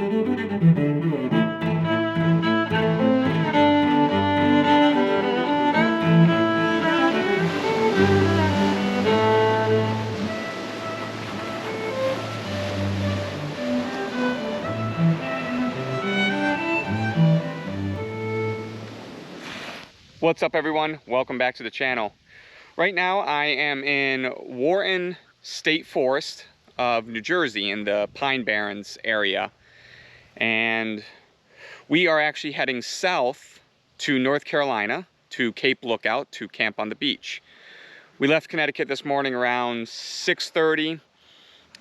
What's up, everyone? Welcome back to the channel. Right now I am in Wharton State Forest of New Jersey in the Pine Barrens area, and we are actually heading south to North Carolina to Cape Lookout to camp on the beach. We left Connecticut this morning around 6:30,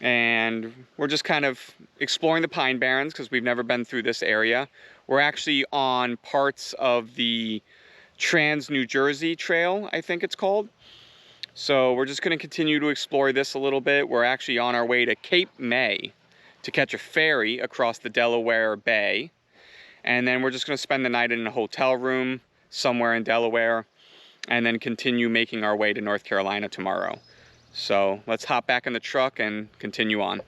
and we're just kind of exploring the Pine Barrens because we've never been through this area. We're actually on parts of the Trans-New Jersey Trail, I think it's called. So we're just going to continue to explore this a little bit. We're actually on our way to Cape May to catch a ferry across the Delaware Bay. And then we're just going to spend the night in a hotel room somewhere in Delaware and then continue making our way to North Carolina tomorrow. So let's hop back in the truck and continue on.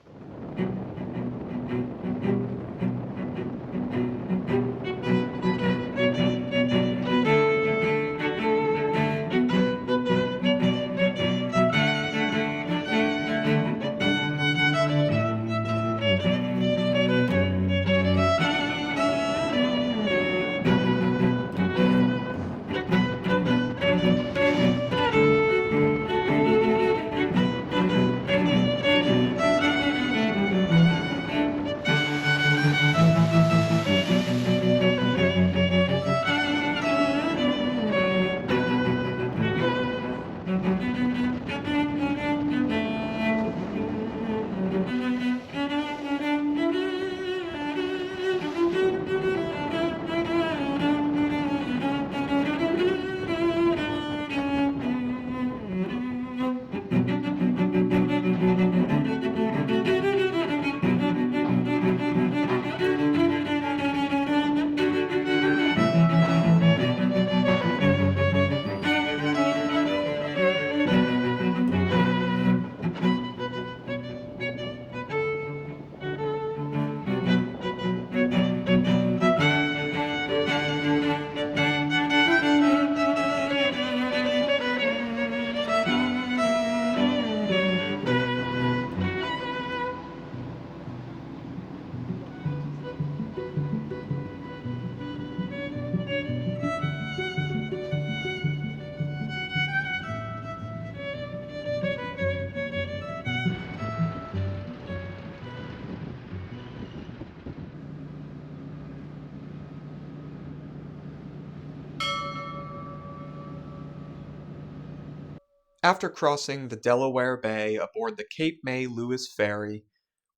After crossing the Delaware Bay aboard the Cape May Lewis ferry,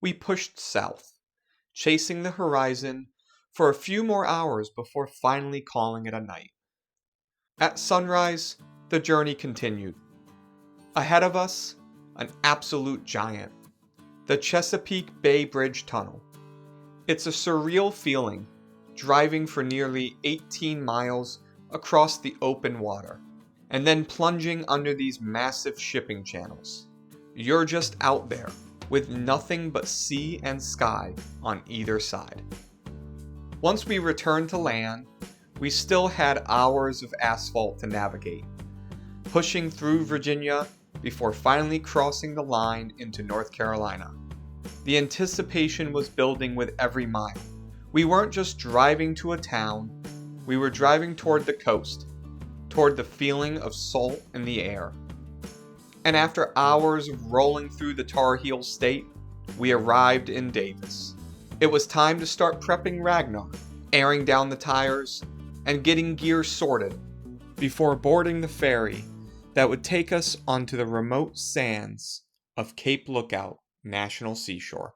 we pushed south, chasing the horizon for a few more hours before finally calling it a night. At sunrise, the journey continued. Ahead of us, an absolute giant, the Chesapeake Bay Bridge Tunnel. It's a surreal feeling, driving for nearly 18 miles across the open water, and then plunging under these massive shipping channels. You're just out there, with nothing but sea and sky on either side. Once we returned to land, we still had hours of asphalt to navigate, pushing through Virginia before finally crossing the line into North Carolina. The anticipation was building with every mile. We weren't just driving to a town, we were driving toward the coast, toward the feeling of salt in the air. And after hours of rolling through the Tar Heel state, we arrived in Davis. It was time to start prepping Ragnar, airing down the tires, and getting gear sorted before boarding the ferry that would take us onto the remote sands of Cape Lookout National Seashore.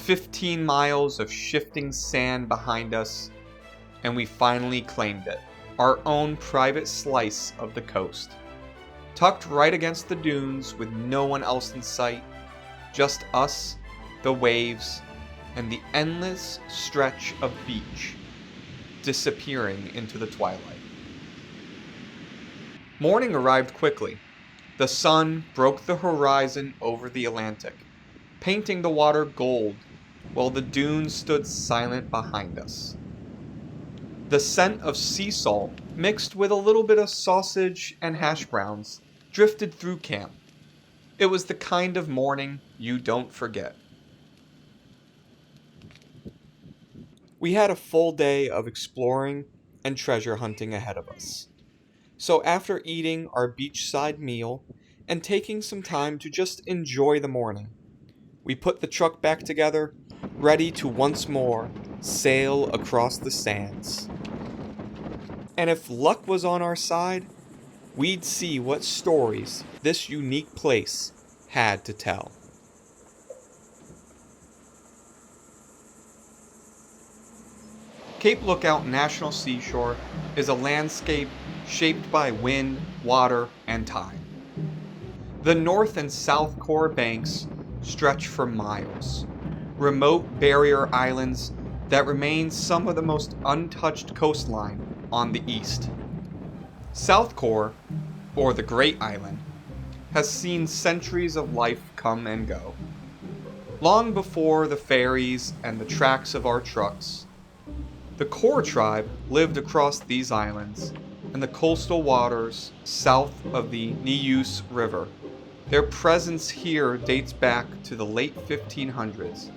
15 miles of shifting sand behind us, and we finally claimed it, our own private slice of the coast. Tucked right against the dunes with no one else in sight, just us, the waves, and the endless stretch of beach disappearing into the twilight. Morning arrived quickly. The sun broke the horizon over the Atlantic, painting the water gold while the dunes stood silent behind us. The scent of sea salt, mixed with a little bit of sausage and hash browns, drifted through camp. It was the kind of morning you don't forget. We had a full day of exploring and treasure hunting ahead of us. So after eating our beachside meal and taking some time to just enjoy the morning, we put the truck back together, ready to once more sail across the sands. And if luck was on our side, we'd see what stories this unique place had to tell. Cape Lookout National Seashore is a landscape shaped by wind, water, and tide. The north and south core banks stretch for miles, remote barrier islands that remain some of the most untouched coastline on the east. South Core, or the Great Island, has seen centuries of life come and go. Long before the ferries and the tracks of our trucks, the Core tribe lived across these islands and the coastal waters south of the Neuse River. Their presence here dates back to the late 1500s,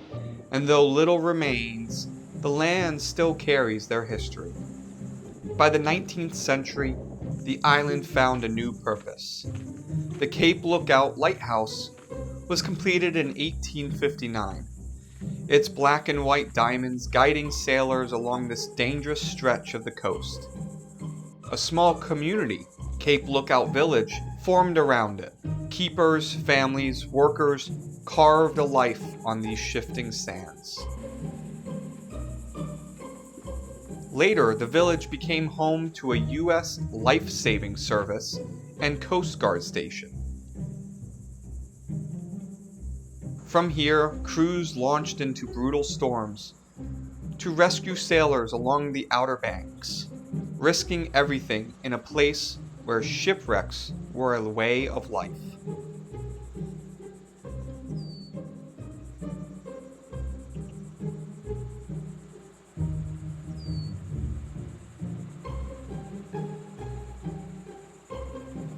and though little remains, the land still carries their history. By the 19th century, the island found a new purpose. The Cape Lookout Lighthouse was completed in 1859. Its black and white diamonds guiding sailors along this dangerous stretch of the coast. A small community, Cape Lookout Village, formed around it. Keepers, families, workers carved a life on these shifting sands. Later, the village became home to a U.S. life-saving service and Coast Guard station. From here, crews launched into brutal storms to rescue sailors along the Outer Banks, risking everything in a place where shipwrecks were a way of life.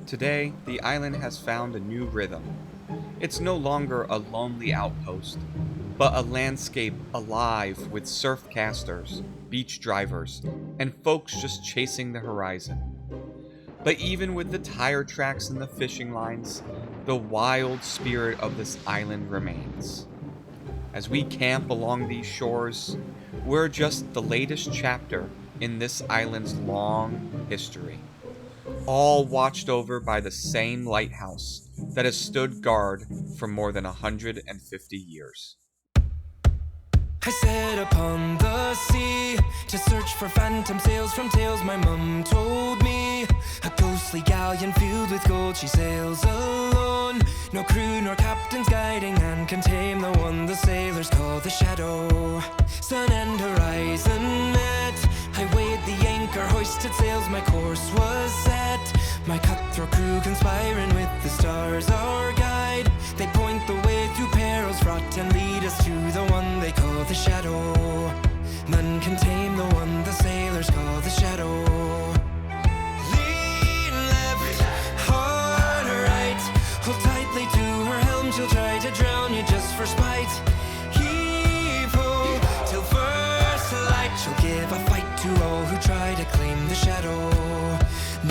Today, the island has found a new rhythm. It's no longer a lonely outpost, but a landscape alive with surfcasters, beach drivers, and folks just chasing the horizon. But even with the tire tracks and the fishing lines, the wild spirit of this island remains. As we camp along these shores, we're just the latest chapter in this island's long history, all watched over by the same lighthouse that has stood guard for more than 150 years. I set upon the sea to search for phantom sails from tales my mum told me. A ghostly galleon filled with gold, she sails alone. No crew nor captains guiding and can tame the one the sailors call the Shadow. Sun and horizon met, I weighed the anchor, hoisted sails, my course was set. My cutthroat crew conspiring with the stars, our guide. They point the way through perils fraught and lead us to the one they call the Shadow. None can tame the one the sailors call the Shadow. Lean left, hard right, hold tightly to her helm, she'll try to drown you just for spite. Heave ho, till first light, she'll give a fight to all who try to claim the Shadow.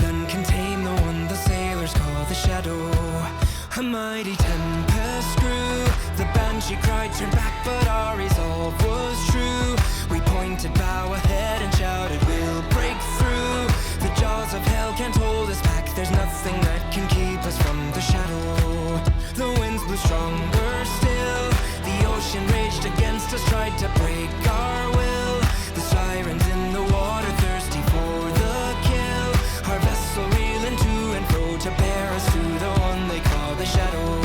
None can tame the one the sailors call the Shadow. A mighty tempest grew, the banshee cried, turn back, but our resolve was true. We pointed bow ahead and shouted, we'll break through. The jaws of hell can't hold us back, there's nothing that can keep us from the Shadow. The winds blew stronger still, the ocean raged against us, tried to break our will. The sirens in the water, thirsty for the kill. Our vessel reeling to and fro to bear us to the one they call the shadow.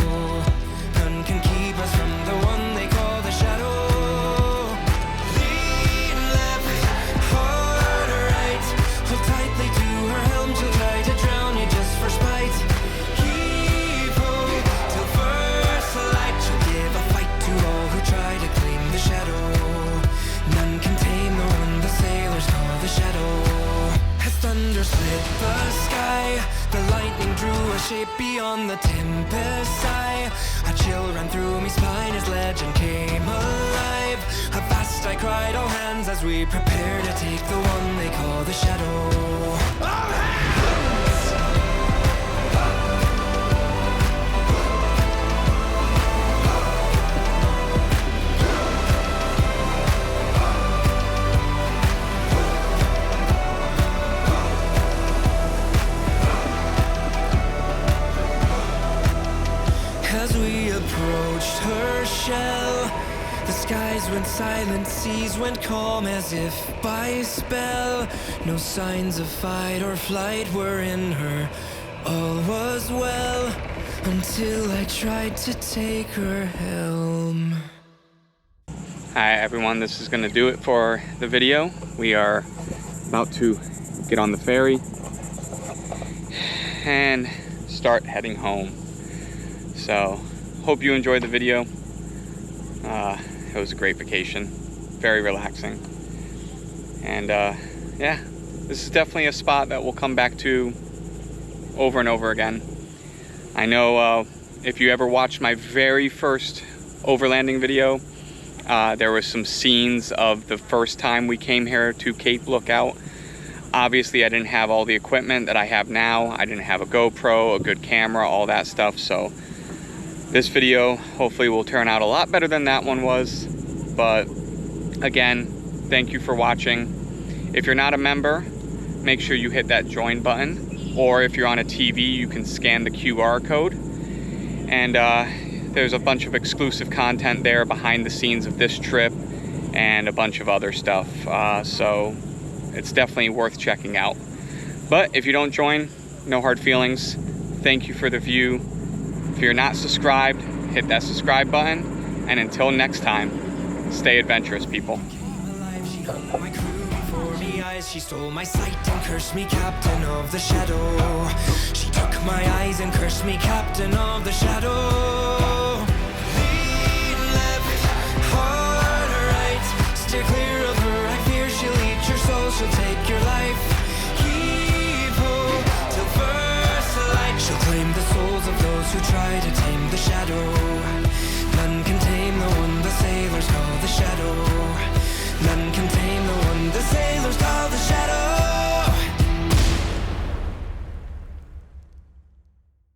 None can keep us from the one they call the shadow. Lean left, hard right. Hold tightly to her helm, she'll try to drown you just for spite. Heave ho, till first light. She'll give a fight to all who try to claim the shadow. None can tame the one the sailors call the shadow. As thunder split the sky, the lightning drew a shape beyond the tempest sigh. A chill ran through me spine as legend came alive. Avast I cried, all hands, as we prepare to take the one they call the shadow. All hands! As we approached her shell, the skies went silent, seas went calm as if by spell. No signs of fight or flight were in her, all was well, until I tried to take her helm. Hi everyone, this is going to do it for the video. We are about to get on the ferry and start heading home. So, hope you enjoyed the video. It was a great vacation, very relaxing. And yeah, this is definitely a spot that we'll come back to over and over again. I know if you ever watched my very first overlanding video, there was some scenes of the first time we came here to Cape Lookout. Obviously, I didn't have all the equipment that I have now. I didn't have a GoPro, a good camera, all that stuff. So this video hopefully will turn out a lot better than that one was. But again, thank you for watching. If you're not a member, make sure you hit that join button. Or if you're on a TV, you can scan the QR code. And there's a bunch of exclusive content there behind the scenes of this trip and a bunch of other stuff. So it's definitely worth checking out. But if you don't join, no hard feelings. Thank you for the view. If you're not subscribed, hit that subscribe button. And until next time, stay adventurous, people. She stole my sight and cursed me captain of the shadow. She took my eyes and cursed me captain of the shadow. Lean left, hard right. Steer clear of her, I fear she'll eat your soul. She'll take your life. Heave ho, till first light. She'll claim the souls of those who try to tame the